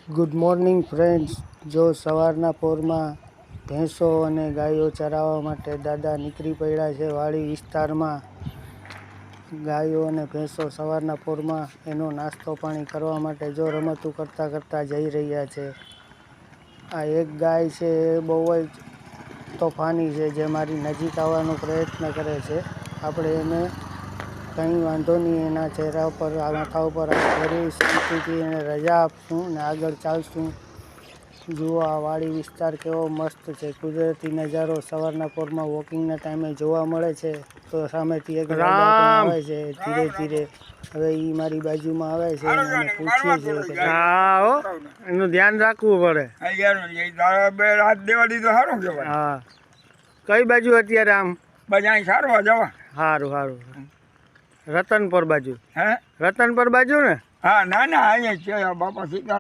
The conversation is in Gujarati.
Good morning friends. જો સવારના પોરમાં ભેંસો અને ગાયો ચરાવવા માટે દાદા નીકળી પડ્યા છે વાડી વિસ્તારમાં. ગાયો અને ભેંસો સવારના પોરમાં એનો નાસ્તો પાણી કરવા માટે જો રમતું કરતાં કરતાં જઈ રહ્યા છે. આ એક ગાય છે એ બહુ જ તોફાની છે, જે મારી નજીક આવવાનો પ્રયત્ન કરે છે. આપણે એને કંઈ વાંધો નહીં, એના ચહેરા ઉપર માથા ઉપર હાથ ધરી શાંતિથી એને રજા આપશું ને આગળ ચાલશું. જુઓ આ વાડી વિસ્તાર કેવો મસ્ત છે, કુદરતી નજારો સવારના પોરમાં વોકિંગના ટાઈમે જોવા મળે છે. તો સામેથી એક દાદા પણ આવે છે ધીરે ધીરે. હવે એ મારી બાજુમાં આવે છે અને એને પૂછીએ છીએ કે એનું ધ્યાન રાખવું પડે. હા, કઈ બાજુ અત્યારે આમ સારું સારું રતનપર બાજુ. હે રતનપર બાજુ ને? હા, ના અહીંયા છે બાપા સીતા.